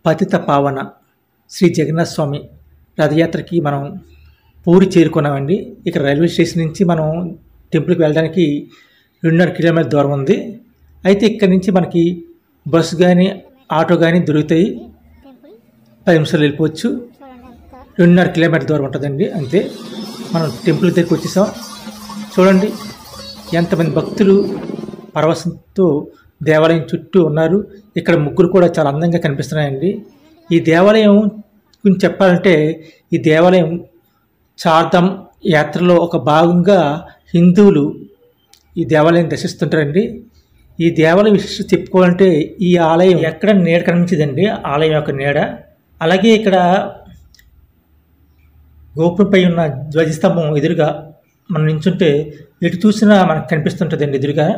పతిత పావన శ్రీ జగన్నాథ స్వామి రథయాత్రకి మనం పూరి చేరుకున్నామండి. ఇక్కడ రైల్వే స్టేషన్ నుంచి మనం టెంపుల్కి వెళ్ళడానికి 2.5 కిలోమీటర్ దూరం ఉంది. అయితే ఇక్కడ నుంచి మనకి బస్సు కానీ ఆటో కానీ దొరుకుతాయి. 10 నిమిషాలు వెళ్ళిపోవచ్చు. 2.5 కిలోమీటర్ దూరం ఉంటుందండి. అంతే. మనం టెంపుల్ దగ్గరికి వచ్చేసాం. చూడండి ఎంతమంది భక్తులు పరవశంతో దేవాలయం చుట్టూ ఉన్నారు. ఇక్కడ ముగ్గురు కూడా చాలా అందంగా కనిపిస్తున్నాయండి. ఈ దేవాలయం గురించి చెప్పాలంటే ఈ దేవాలయం చార్ధామ్ యాత్రలో ఒక భాగంగా హిందువులు ఈ దేవాలయం దర్శిస్తుంటారండి. ఈ దేవాలయం విశిష్టత చెప్పుకోవాలంటే ఈ ఆలయం ఎక్కడ నీడ కనిపించదండి. ఆలయం యొక్క నీడ. అలాగే ఇక్కడ గోపురంపై ఉన్న ధ్వజస్తంభం ఎదురుగా మనం నించుంటే ఎటు చూసినా మనకు కనిపిస్తుంటుందండి. ఎదురుగా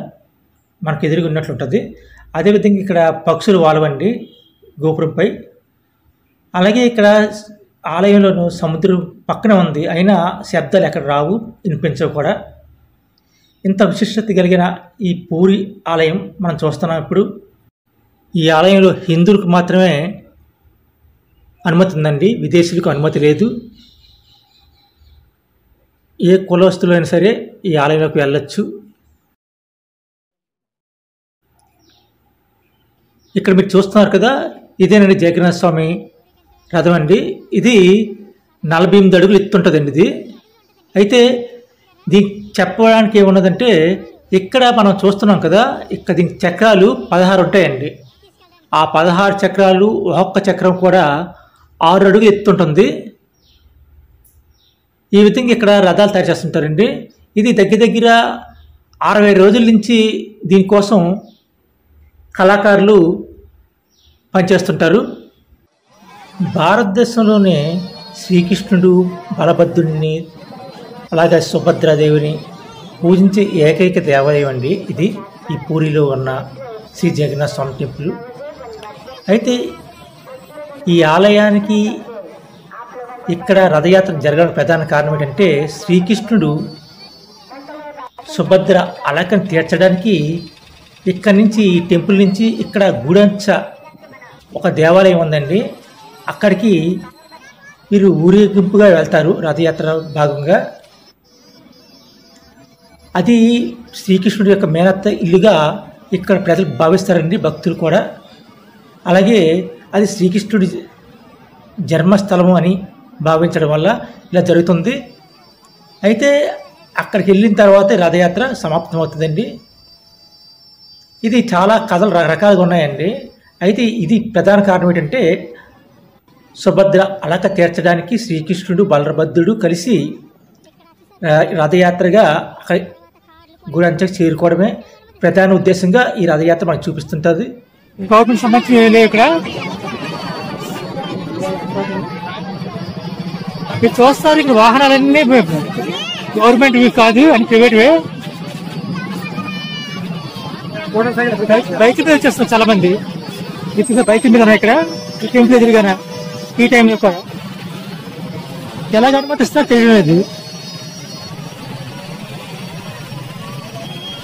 మనకు ఎదురుగా ఉన్నట్లుంటుంది. అదేవిధంగా ఇక్కడ పక్షులు వాలవండి గోపురంపై. అలాగే ఇక్కడ ఆలయంలోనూ సముద్రం పక్కన ఉంది. అయినా శబ్దాలు ఎక్కడ రావు, వినిపించవు కూడా. ఇంత విశిష్టత కలిగిన ఈ పూరి ఆలయం మనం చూస్తున్నాం. ఇప్పుడు ఈ ఆలయంలో హిందువులకు మాత్రమే అనుమతి ఉందండి. విదేశీయులకు అనుమతి లేదు. ఏ కులస్తులైనా సరే ఈ ఆలయంలోకి వెళ్ళొచ్చు. ఇక్కడ మీరు చూస్తున్నారు కదా, ఇదేనండి జగన్నాథ స్వామి రథం అండి. ఇది 48 అడుగులు ఎత్తుంటుందండి ఇది. అయితే దీనికి చెప్పడానికి ఏమున్నదంటే ఇక్కడ మనం చూస్తున్నాం కదా, ఇక్కడ దీనికి చక్రాలు 16 ఉంటాయండి. ఆ 16 చక్రాలు ఒక్కొక్క చక్రం కూడా 6 అడుగులు ఎత్తుంటుంది. ఈ విధంగా ఇక్కడ రథాలు తయారు చేస్తుంటారండి. ఇది దగ్గర 60 రోజుల నుంచి దీనికోసం కళాకారులు పనిచేస్తుంటారు. భారతదేశంలోనే శ్రీకృష్ణుడు, బలభద్రుడిని, అలాగే సుభద్రాదేవిని పూజించే ఏకైక దేవాలయం అండి ఇది. ఈ పూరిలో ఉన్న శ్రీ జగన్నాథ స్వామి టెంపుల్. అయితే ఈ ఆలయానికి ఇక్కడ రథయాత్ర జరగడానికి ప్రధాన కారణం ఏంటంటే శ్రీకృష్ణుడు సుభద్ర అలకను తీర్చడానికి ఇక్కడి నుంచి ఈ టెంపుల్ నుంచి ఇక్కడ గూడంచ ఒక దేవాలయం ఉందండి. అక్కడికి వీరు ఊరేగింపుగా వెళ్తారు రథయాత్ర భాగంగా. అది శ్రీకృష్ణుడి యొక్క మేనత్త ఇల్లుగా ఇక్కడ ప్రజలు భావిస్తారండి, భక్తులు కూడా. అలాగే అది శ్రీకృష్ణుడి జన్మస్థలము అని భావించడం వల్ల ఇలా జరుగుతుంది. అయితే అక్కడికి వెళ్ళిన తర్వాత రథయాత్ర సమాప్తమవుతుందండి. ఇది చాలా కథలు రకరకాలుగా ఉన్నాయండి. అయితే ఇది ప్రధాన కారణం ఏంటంటే సుభద్ర అలక తీర్చడానికి శ్రీకృష్ణుడు, బలభద్రుడు కలిసి రథయాత్రగా అక్కడ గుడంచకు చేరుకోవడమే ప్రధాన ఉద్దేశంగా ఈ రథయాత్ర మనకు చూపిస్తుంటుంది. గవర్నమెంట్ సంబంధించి ఇక్కడ మీరు చూస్తారు, ఇక్కడ వాహనాలన్నీ గవర్నమెంట్ కాదు అని ప్రైవేట్వే. బైక్ మీద వచ్చేస్తారు చాలా మంది. ఇప్పుడు బైక్ మీద ఇక్కడ ఈ టెంపుల్ ఎదురుగానే ఈ టైంలో కూడా ఎలాగ అనుమతిస్తున్నా తెలియలేదు.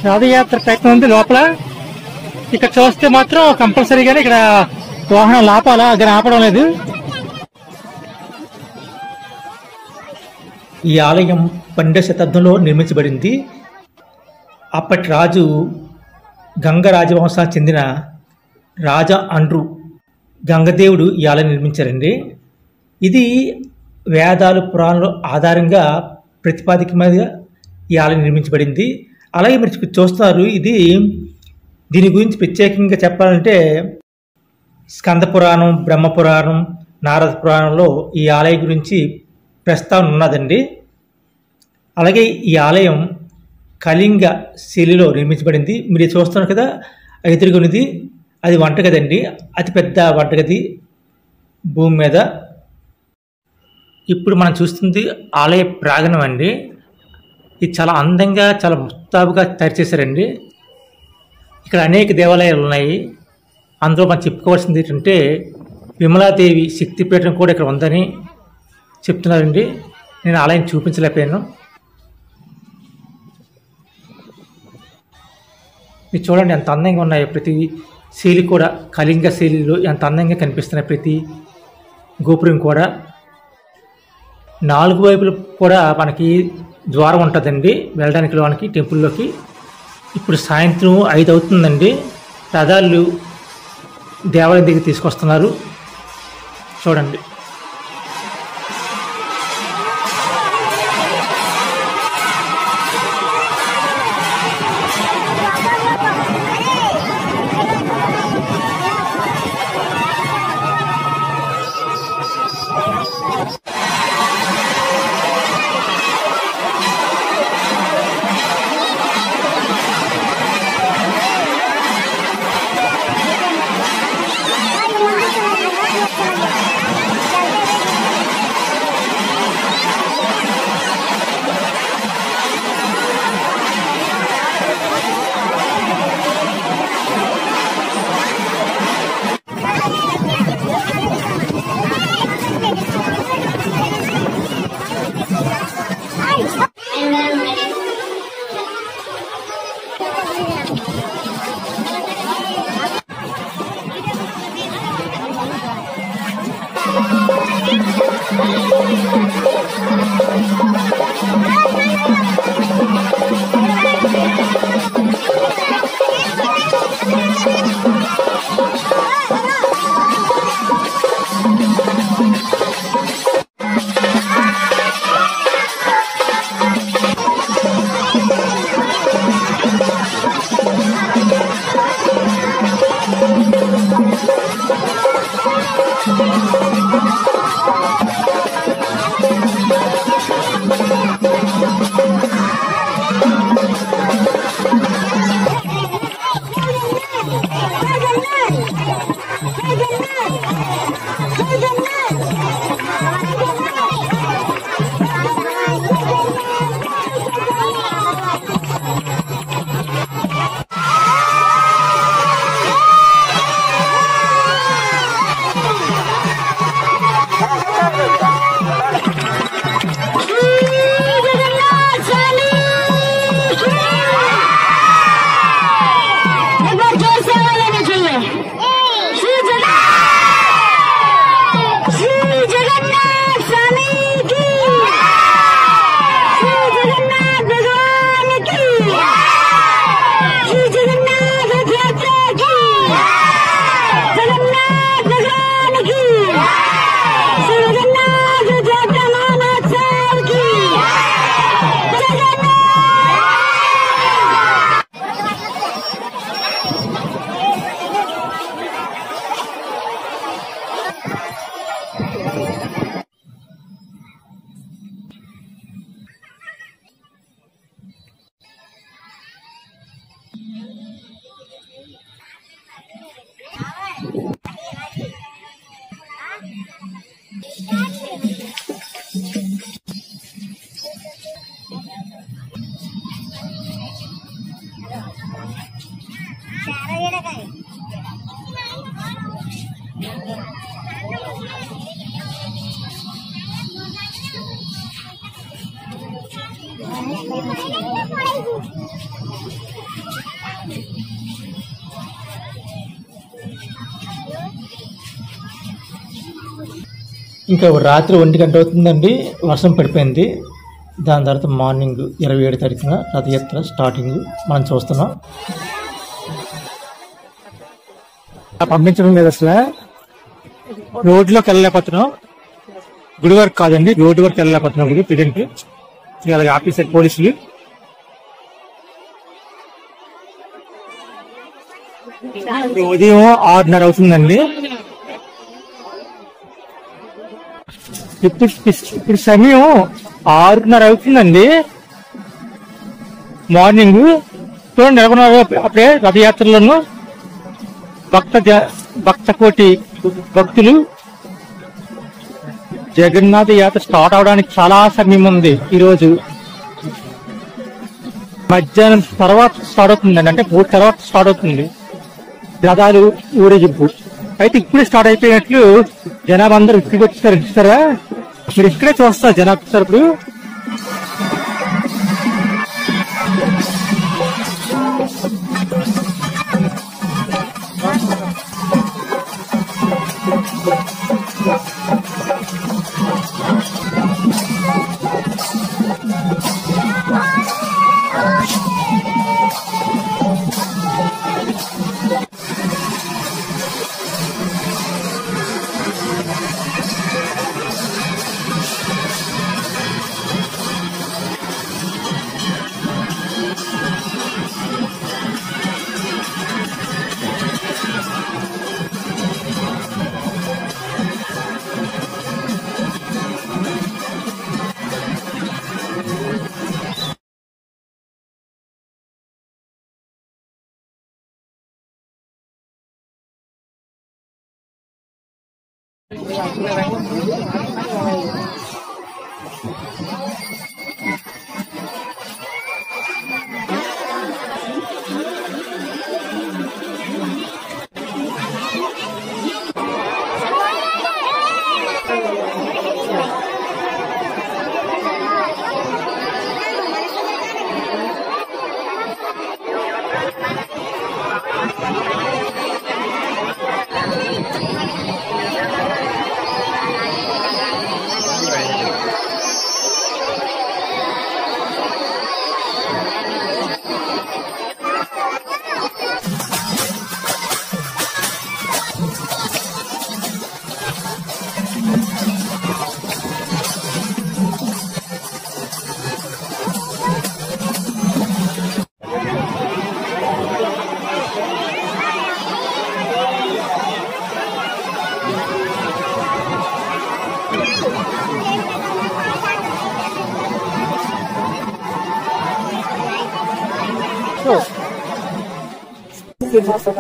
రథయాత్ర ప్రయత్నం ఉంది లోపల. ఇక్కడ చూస్తే మాత్రం కంపల్సరీగానే ఇక్కడ వాహనాలు ఆపాలా, అక్కడ ఆపడం లేదు. ఈ ఆలయం 12వ శతాబ్దంలో నిర్మించబడింది. అప్పటి రాజు గంగ రాజవంశానికి చెందిన రాజా అండ్రు గంగదేవుడు ఈ ఆలయం నిర్మించారండి. ఇది వేదాలు, పురాణాల ఆధారంగా ప్రతిపాదిక మీద ఈ ఆలయం నిర్మించబడింది. అలాగే మీరు చూస్తున్నారు, దీని గురించి ప్రత్యేకంగా చెప్పాలంటే స్కంద పురాణం, బ్రహ్మ పురాణం, నారద పురాణంలో ఈ ఆలయం గురించి ప్రస్తావన ఉన్నదండి. అలాగే ఈ ఆలయం కళింగ శైలిలో నిర్మించబడింది. మీరు చూస్తున్నారు కదా, ఎదురుగున్నది అది వంటగది అండి. అతిపెద్ద వంటగది భూమి మీద. ఇప్పుడు మనం చూస్తుంది ఆలయ ప్రాంగణం అండి. ఇది చాలా అందంగా, చాలా ముస్తాబుగా తయారు చేశారండి. ఇక్కడ అనేక దేవాలయాలు ఉన్నాయి. అందులో మనం చెప్పుకోవాల్సింది ఏంటంటే విమలాదేవి శక్తిపీఠం కూడా ఇక్కడ ఉందని చెప్తున్నారండి. నేను ఆలయం చూపించలేకపోయాను. మీరు చూడండి ఎంత అందంగా ఉన్నాయి. ప్రతి శైలి కూడా కళింగ శైలిలో ఎంత అందంగా కనిపిస్తున్న ప్రతి గోపురం కూడా 4 వైపులు కూడా మనకి ద్వారం ఉంటుందండి వెళ్ళడానికి లోనికి టెంపుల్లోకి. ఇప్పుడు సాయంత్రం 5 అవుతుందండి. రథాలు దేవాలయం దగ్గర తీసుకొస్తున్నారు చూడండి. ఇంకా రాత్రి 1 గంట అవుతుందండి. వర్షం పడిపోయింది. దాని తర్వాత మార్నింగ్ 27 తారీఖున రథయాత్ర స్టార్టింగ్ మనం చూస్తున్నాం. పంపించడం లేదు అసలు. రోడ్లోకి వెళ్ళలేకపోతున్నాం. గుడి వరకు కాదండి, రోడ్డు వరకు వెళ్ళలేకపోతున్నాం. ఇప్పుడు ప్రజెంట్ అలాగే ఆఫీసర్ పోలీసులు ఉదయం 6:30 అవుతుందండి. ఇప్పుడు సమయం 6:30 అవుతుందండి మార్నింగ్. చూడండి ఎలాగున్నారు అప్పుడే రథయాత్రలను భక్త కోటి భక్తులు. జగన్నాథ యాత్ర స్టార్ట్ అవడానికి చాలా సమయం ఉంది. ఈరోజు మధ్యాహ్నం తర్వాత స్టార్ట్ అవుతుందండి, అంటే 3 తర్వాత స్టార్ట్ అవుతుంది రథాలు ఊరేగింపు. అయితే ఇప్పుడే స్టార్ట్ అయిపోయినట్లు జనాభా అందరూ ఇక్కడికి వచ్చేసారు. ఇస్తారా మీరు ఇక్కడే చూస్తారు జనాభా ఇస్తారు. ఇప్పుడు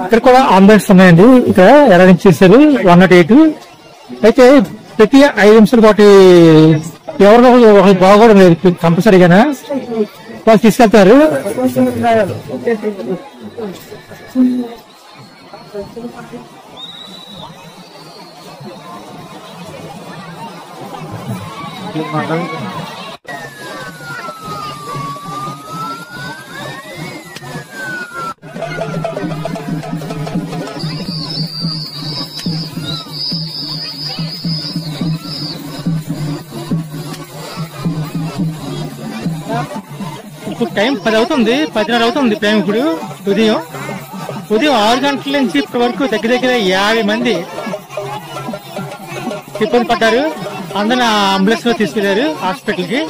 ఇక్కడ కూడా అంబులెన్స్ ఉన్నాయండి. ఇక్కడ అరేంజ్ చేశారు 108. అయితే ప్రతి 5 నిమిషాలు పాటు ఎవరినో ఒకరికి బాగోవడం లేదు కంపల్సరీగానే వాళ్ళు తీసుకెళ్తారు. ఇప్పుడు టైం 10 అవుతుంది, 10:30 అవుతుంది టైం. ఇప్పుడు ఉదయం 6 గంటల నుంచి ఇప్పటి వరకు దగ్గర 50 మంది ఇబ్బంది పడ్డారు. అందరిని అంబులెన్స్ లో తీసుకెళ్లారు హాస్పిటల్ కి.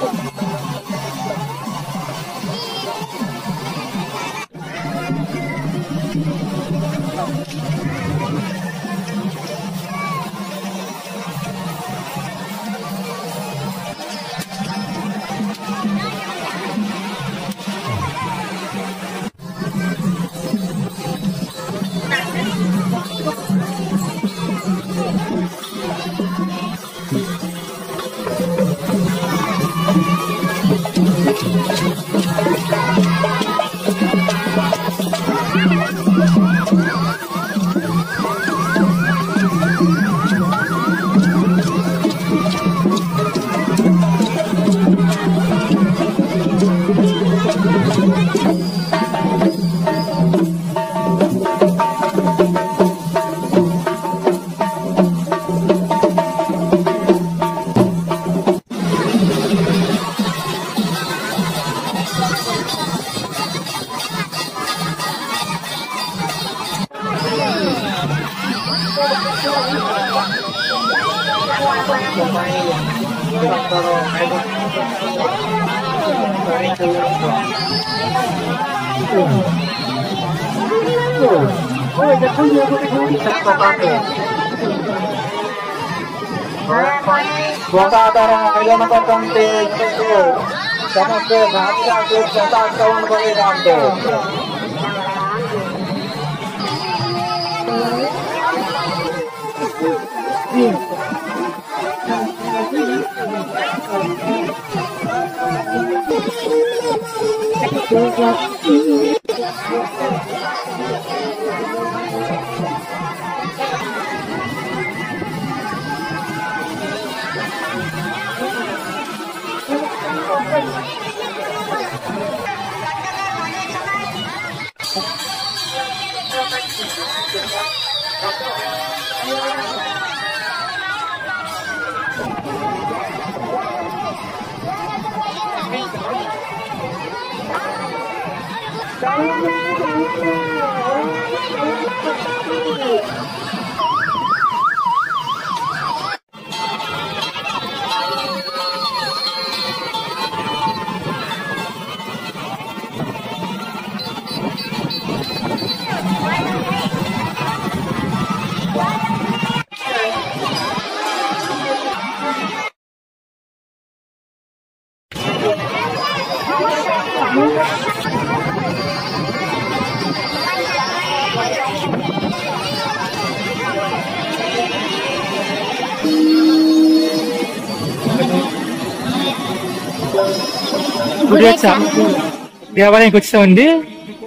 దేవాలయానికి వచ్చామండి.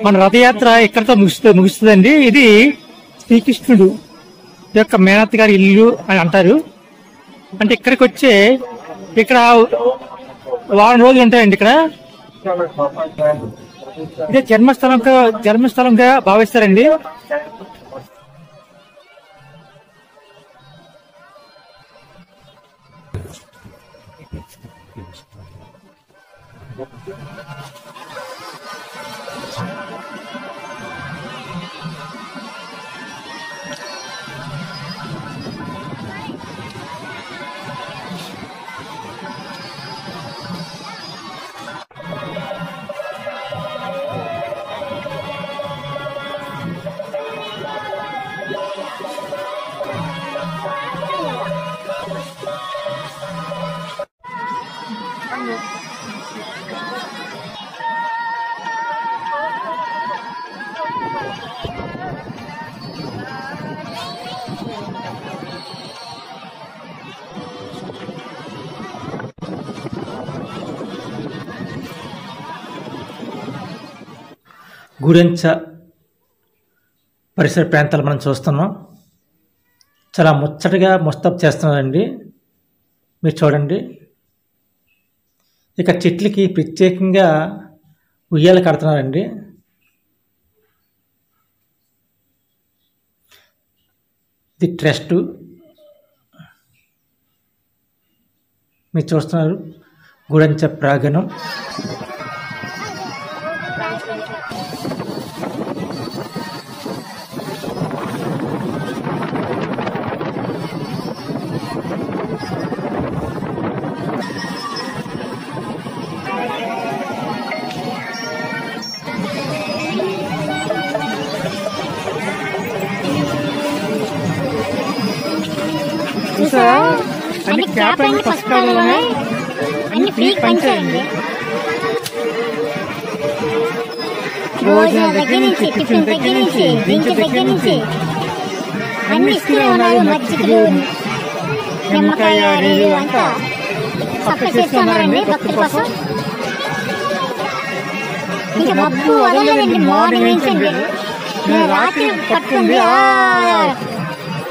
మన రథయాత్ర ఇక్కడతో ముగుస్తుందండి. ఇది శ్రీకృష్ణుడు యొక్క మేనత్ గారి ఇల్లు అని అంటారు. అంటే ఇక్కడికి వచ్చే ఇక్కడ వారం రోజులు ఉంటాయండి. ఇక్కడ ఇదే జన్మస్థలంగా భావిస్తారండి. గురెంచ పరిసర ప్రాంతాలు మనం చూస్తున్నాం. చాలా ముచ్చటగా ముస్తాబు చేస్తున్నారండి. మీరు చూడండి, ఇక చెట్లకి ప్రత్యేకంగా ఉయ్యాలు కడుతున్నారండి. ఇది ట్రస్ట్ మీరు చూస్తున్నారు. గురెంచ ప్రాంగణం. అన్ని క్యాప్ అన్ని పుస్తకాలు అన్ని ఫ్రీ పంచారండి. భోజనం దగ్గర నుంచి, టిఫిన్ దగ్గర నుంచి, డ్రింక్ దగ్గర నుంచి అన్ని ఇస్తూనే ఉన్నారు. మజ్జిగలు, నిమ్మకాయ, నీళ్ళు అంతా సప్లై చేస్తున్నారండి భక్తుల కోసం. ఇంకా మబ్బు వదలలేదండి. మార్నింగ్ నుంచి అండి రాత్రి పట్టుకుంది.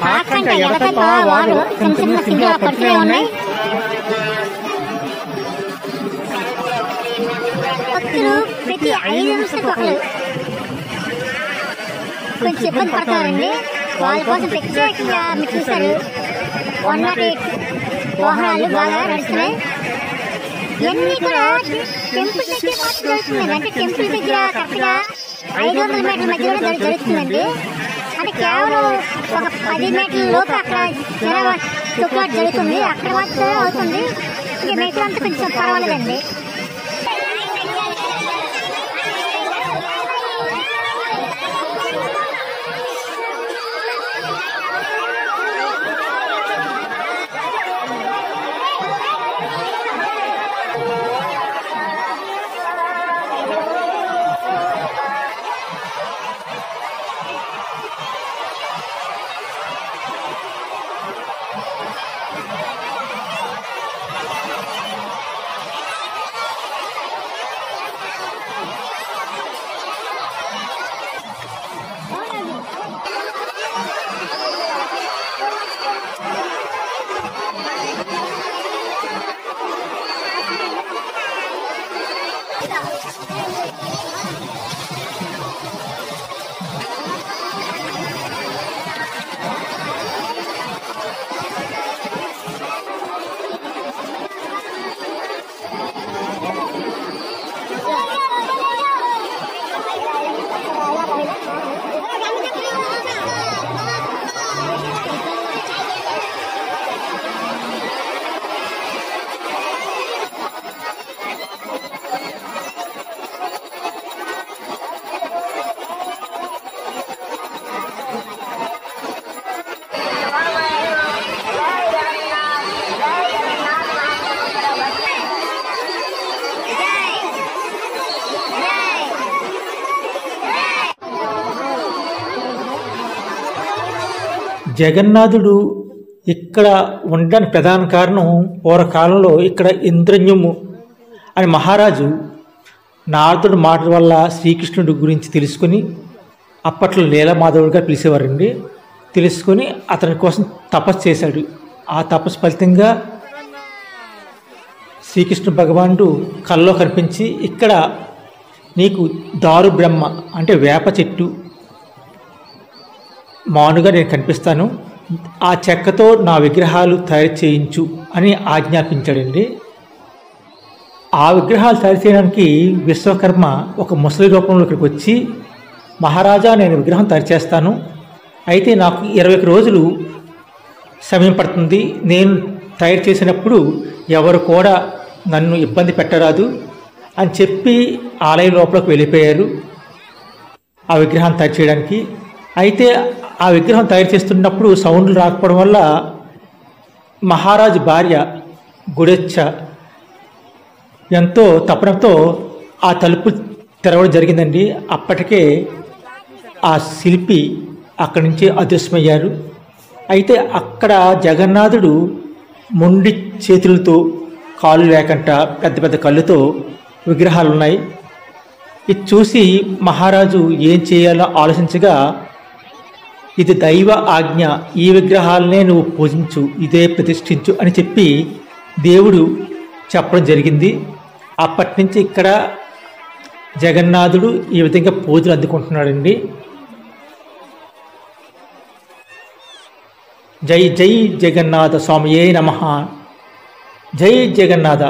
ఆకంట ఎడతప్ప వారు చిన్న చిన్న సింగిల్ పడుతూనే ఉన్నాయి. భక్తులు ప్రతి 5 నిమిషాలకు ఒకరు కొంచెం ఇబ్బంది పడతారండి. వాళ్ళ కోసం ప్రత్యేకంగా మీరు చూశారు 108 వాహనాలు బాగా నడుస్తున్నాయి. ఇవన్నీ కూడా టెంపుల్ దగ్గర జరుగుతుందండి. అంటే టెంపుల్ దగ్గర కరెక్ట్గా 500 మీటర్ల మధ్యలో జరుగుతుందండి. అంటే కేవలం ఒక 10 మీటర్ల లోపు అక్కడ తొక్కులాట జరుగుతుంది. అక్కడ మాత్రమే అవుతుంది. ఇంకా మిగతా అంతా కొంచెం పర్వాలేదండి. జగన్నాథుడు ఇక్కడ ఉండడానికి ప్రధాన కారణం పూర్వకాలంలో ఇక్కడ ఇంద్రన్యుము అని మహారాజు నారదుడు మాటల వల్ల శ్రీకృష్ణుడి గురించి తెలుసుకుని, అప్పట్లో నీలమాధవుడిగా పిలిచేవారండి, తెలుసుకొని అతని కోసం తపస్సు చేశాడు. ఆ తపస్సు ఫలితంగా శ్రీకృష్ణ భగవానుడు కల్లో కనిపించి, ఇక్కడ నీకు దారు బ్రహ్మ అంటే వేప చెట్టు మానుగా నేను కనిపిస్తాను, ఆ చెక్కతో నా విగ్రహాలు తయారు చేయించు అని ఆజ్ఞాపించాడండి. ఆ విగ్రహాలు తయారు చేయడానికి విశ్వకర్మ ఒక ముసలి రూపంలో ఇక్కడికి వచ్చి, మహారాజా నేను విగ్రహం తయారు చేస్తాను, అయితే నాకు 21 రోజులు సమయం పడుతుంది, నేను తయారు చేసినప్పుడు ఎవరు కూడా నన్ను ఇబ్బంది పెట్టరాదు అని చెప్పి ఆలయం లోపలికి వెళ్ళిపోయారు ఆ విగ్రహం తయారు చేయడానికి. అయితే ఆ విగ్రహం తయారు చేస్తున్నప్పుడు సౌండ్లు రాకపోవడం వల్ల మహారాజు భార్య గుడెచ్చ ఎంతో తపనతో ఆ తలుపు తెరవడం జరిగిందండి. అప్పటికే ఆ శిల్పి అక్కడి నుంచి అదృశ్యమయ్యారు. అయితే అక్కడ జగన్నాథుడు మొండి చేతులతో, కాళ్ళు లేకుండా పెద్ద పెద్ద కళ్ళుతో విగ్రహాలు ఉన్నాయి. ఇది చూసి మహారాజు ఏం చేయాలో ఆలోచించగా, ఇది దైవ ఆజ్ఞ, ఈ విగ్రహాలనే నువ్వు పూజించు, ఇదే ప్రతిష్ఠించు అని చెప్పి దేవుడు చెప్పడం జరిగింది. అప్పటి నుంచి ఇక్కడ జగన్నాథుడు ఈ విధంగా పూజలు అందుకుంటున్నాడండి. జై జై జగన్నాథ స్వామియే నమః. జై జగన్నాథ.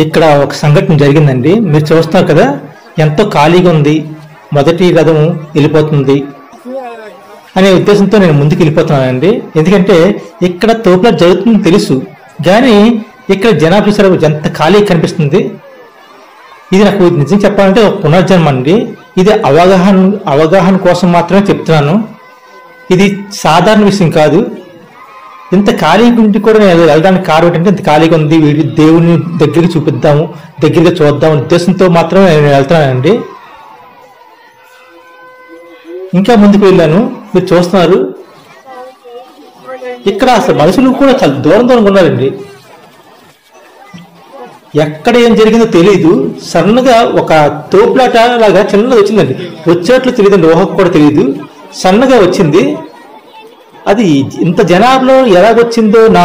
ఇక్కడ ఒక సంఘటన జరిగిందండి. మీరు చూస్తున్నారు కదా, ఎంతో ఖాళీగా ఉంది, మొదటి రథం వెళ్ళిపోతుంది అనే ఉద్దేశంతో నేను ముందుకు వెళ్ళిపోతున్నానండి. ఎందుకంటే ఇక్కడ తోపులా జరుగుతుందని తెలుసు, కానీ ఇక్కడ జనాభా చూసారు ఎంత ఖాళీ కనిపిస్తుంది. ఇది నాకు నిజం చెప్పాలంటే ఒక పునర్జన్మ అండి. ఇది అవగాహన కోసం మాత్రమే చెప్తున్నాను. ఇది సాధారణ విషయం కాదు. ఇంత ఖాళీ గురించి కూడా నేను వెళ్ళడానికి కారణం ఏంటంటే ఇంత ఖాళీగా ఉంది, వీడి దేవుని దగ్గరికి చూపిద్దాము, దగ్గరగా చూద్దాం ఉద్దేశంతో మాత్రమే నేను వెళ్తానండి. ఇంకా ముందుకు వెళ్ళాను. మీరు చూస్తున్నారు ఇక్కడ అసలు మనుషులు కూడా చాలా దూరంగా ఉన్నారండి. ఎక్కడ ఏం జరిగిందో తెలియదు. సన్నగా ఒక తోపులాట లాగా చిన్నది వచ్చిందండి. వచ్చేట్లు తెలియదండి, ఊహకు కూడా తెలియదు. సన్నగా వచ్చింది. అది ఇంత జనాభాలో ఎలాగొచ్చిందో నా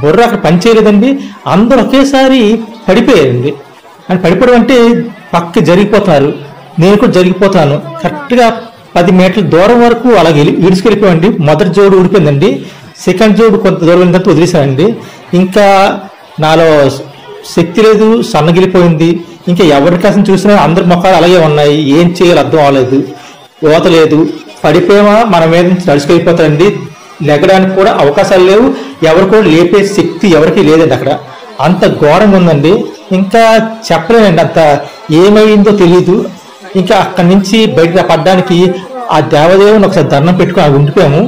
బుర్ర అక్కడ పనిచేయలేదండి. అందరూ ఒకేసారి పడిపోయారండి. అని పడిపోవడం అంటే పక్క జరిగిపోతున్నారు, నేను కూడా జరిగిపోతున్నాను. కరెక్ట్గా 10 మీటర్ల దూరం వరకు అలాగే ఈడ్చుకెళ్ళిపోయండి. మొదటి జోడు ఊడిపోయిందండి, సెకండ్ జోడు కొంత దూరం వెళ్ళిన తర్వాత వదిలేశానండి. ఇంకా నాలో శక్తి లేదు, సన్నగిలిపోయింది. ఇంకా ఎవరి కోసం చూసినా అందరి ముఖాలు అలాగే ఉన్నాయి. ఏం చేయాలి అర్థం అవ్వలేదు, ఓత లేదు. పడిపోయామా మన మీద నుంచి నడుచుకెళ్ళిపోతారండి. లెగడానికి కూడా అవకాశాలు లేవు, ఎవరు కూడా లేపే శక్తి ఎవరికి లేదండి. అక్కడ అంత ఘోరంగా ఉందండి. ఇంకా చెప్పలేనండి, అంత ఏమైందో తెలియదు. ఇంకా అక్కడి నుంచి బయటకు పడ్డానికి ఆ దేవదేవుని ఒకసారి దండం పెట్టుకుని ఉండిపోయాము.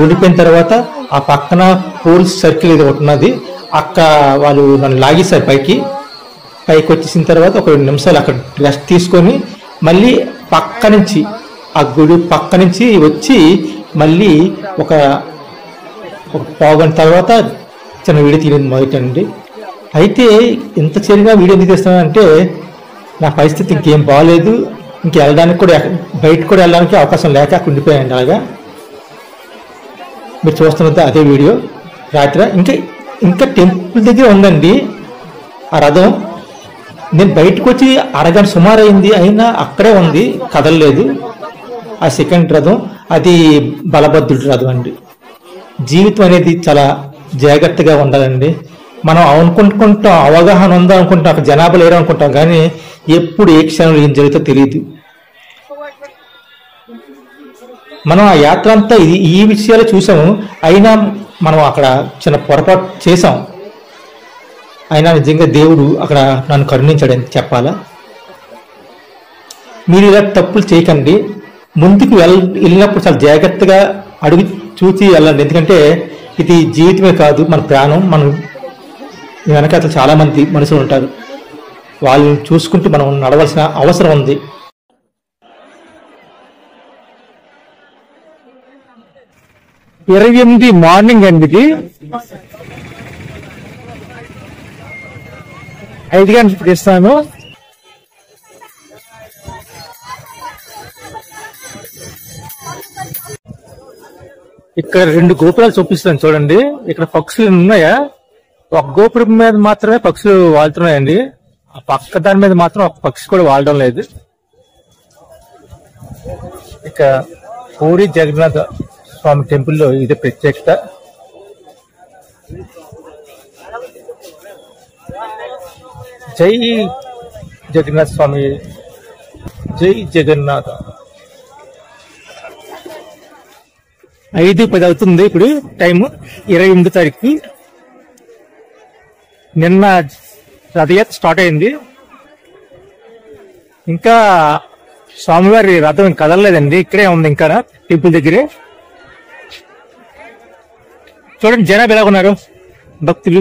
ఉండిపోయిన తర్వాత ఆ పక్కన పోలీస్ సర్కిల్ ఇది ఒకటి ఉన్నది, అక్కడ వాళ్ళు నన్ను లాగేశారు. పైకి వచ్చేసిన తర్వాత ఒక 2 నిమిషాలు అక్కడ రెస్ట్ తీసుకొని మళ్ళీ పక్క నుంచి ఆ గుడి పక్క నుంచి వచ్చి మళ్ళీ ఒక పావుగంట తర్వాత చిన్న వీడియో తీయడం మొదటండి. అయితే ఇంత చిన్నగా వీడియో ఎందుకు తీస్తానంటే నా పరిస్థితి ఇంకేం బాగాలేదు. ఇంక వెళ్ళడానికి కూడా బయటకు కూడా వెళ్ళడానికి అవకాశం లేక అక్కడ ఉండిపోయాయండి. అలాగా మీరు చూస్తున్నది అదే వీడియో. రాత్రి ఇంకా టెంపుల్ దగ్గర ఉందండి ఆ రథం. నేను బయటకు వచ్చి అరగంట సుమారు అయింది, అయినా అక్కడే ఉంది, కదలలేదు. ఆ సెకండ్ రథం అది బలభద్రుడి రథం అండి. జీవితం అనేది చాలా జాగ్రత్తగా ఉండాలండి. మనం అనుకుంటాం అవగాహన ఉందా అనుకుంటాం, అక్కడ జనాభా లేరు అనుకుంటాం, కానీ ఎప్పుడు ఏ క్షణంలో ఏం జరుగుతుందో తెలియదు. మనం ఆ యాత్ర అంతా ఈ విషయాలు చూసాము. అయినా మనం అక్కడ చిన్న పొరపాటు చేసాం, అయినా నిజంగా దేవుడు అక్కడ నన్ను కరుణించాడని చెప్పాలా? మీరు ఇలా తప్పులు చేయకండి. ముందుకు వెళ్ళినప్పుడు చాలా జాగ్రత్తగా అడుగు చూసి వెళ్ళండి. ఎందుకంటే ఇది జీవితమే కాదు, మన ప్రాణం. మనం వెనకాల చాలా మంది మనుషులు ఉంటారు, వాళ్ళని చూసుకుంటూ మనం నడవలసిన అవసరం ఉంది. 28 మార్నింగ్ అండి, ఇది 5 గంటలకు తీస్తాను. ఇక్కడ 2 గోపురాలు చూపిస్తాను చూడండి. ఇక్కడ పక్షులు ఉన్నాయా? ఒక గోపురం మీద మాత్రమే పక్షులు వాళ్తున్నాయండి, ఆ పక్క దాని మీద మాత్రం ఒక పక్షి కూడా వాడడం లేదు. ఇక పూరి జగన్నాథ స్వామి టెంపుల్లో ఇది ప్రత్యేకత. జై జగన్నాథ స్వామి, జై జగన్నాథ. 5:10 అవుతుంది ఇప్పుడు టైము, 28వ తారీఖు. నిన్న రథయాత్ర స్టార్ట్ అయింది, ఇంకా స్వామివారి రథం కదలలేదండి, ఇక్కడే ఉంది ఇంకా టెంపుల్ దగ్గరే. చూడండి జనాలు ఎలా ఉన్నారు, భక్తులు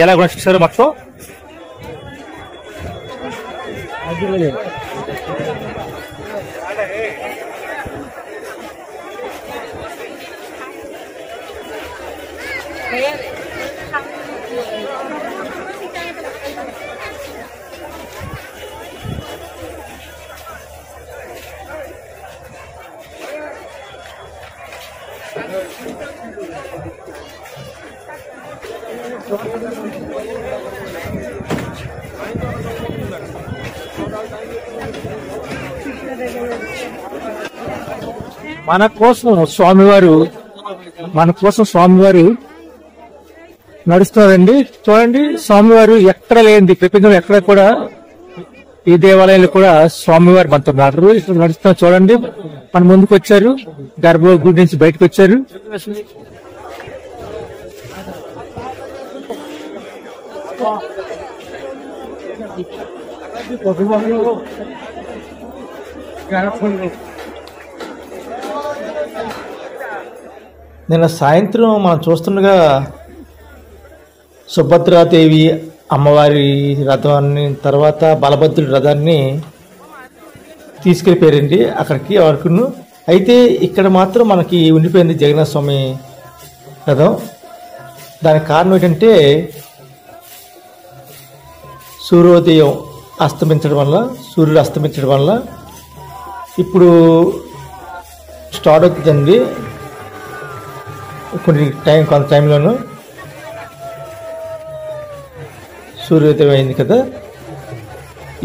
ఎలా చూస్తారు మొత్తం. మన కోసం స్వామివారు నడుస్తున్నారండి. చూడండి స్వామివారు ఎక్కడ లేనిది, ప్రపంచంలో ఎక్కడ కూడా ఈ దేవాలయంలో కూడా స్వామివారు మనతో ఇక్కడ నడుస్తున్నారు. చూడండి మన ముందుకు వచ్చారు, గర్భగుడి నుంచి బయటకు వచ్చారు. నిన్న సాయంత్రం మనం చూస్తుండగా సుభద్రాదేవి అమ్మవారి రథాన్ని, తర్వాత బలభద్రుడి రథాన్ని తీసుకెళ్ళిపోయారండి అక్కడికి వరకును. అయితే ఇక్కడ మాత్రం మనకి ఉండిపోయింది జగన్నాథ స్వామి రథం. దానికి కారణం ఏంటంటే సూర్యోదయం అస్తమించడం వల్ల, సూర్యుడు అస్తమించడం వల్ల ఇప్పుడు స్టార్ట్ అవుతుందండి. కొంత టైంలోనూ సూర్యోదయం అయింది కదా.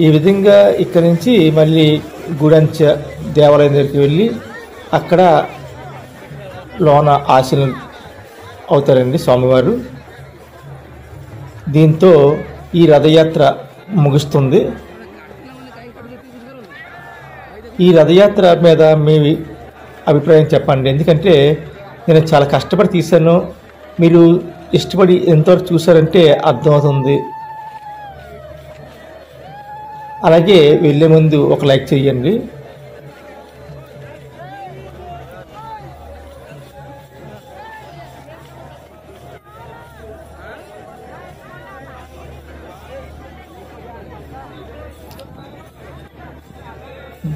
ఈ విధంగా ఇక్కడి నుంచి మళ్ళీ గుడంచ దేవాలయం దగ్గరికి వెళ్ళి అక్కడ లోన ఆశీనం అవుతారండి స్వామివారు. దీంతో ఈ రథయాత్ర ముగుస్తుంది. ఈ రథయాత్ర మీద మీ అభిప్రాయం చెప్పండి, ఎందుకంటే నేను చాలా కష్టపడి తీశాను, మీరు ఇష్టపడి ఎంతవరకు చూసారంటే అర్థమవుతుంది. అలాగే వెళ్ళే ముందు ఒక లైక్ చేయండి.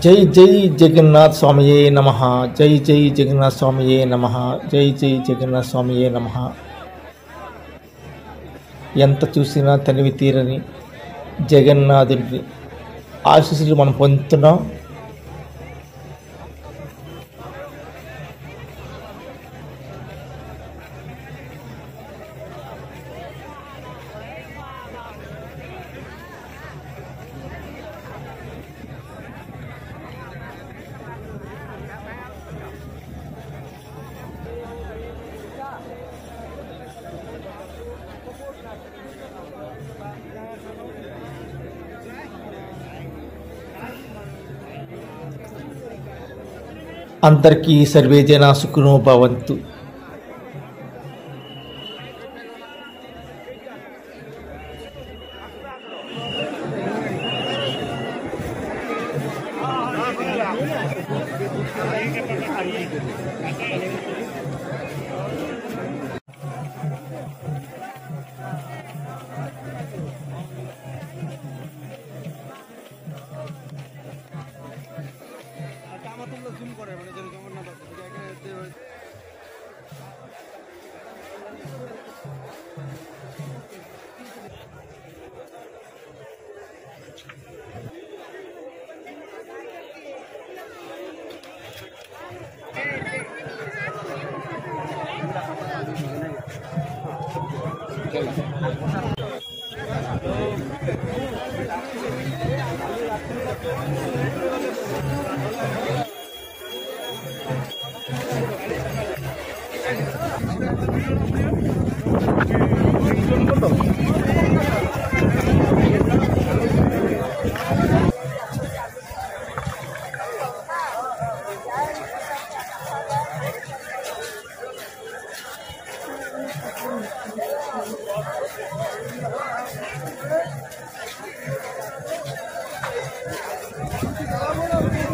జై జై జగన్నాథ స్వామియే నమః, జై జై జగన్నాథ స్వామియే నమః, జై జై జగన్నాథ స్వామియే నమః. ఎంత చూసినా తనివి తీరని జగన్నాథుడి ఆశీస్సులు మనం పొందుతున్నాం. అందరికీ సర్వే జనా సుఖినో భవంతు. Vamos,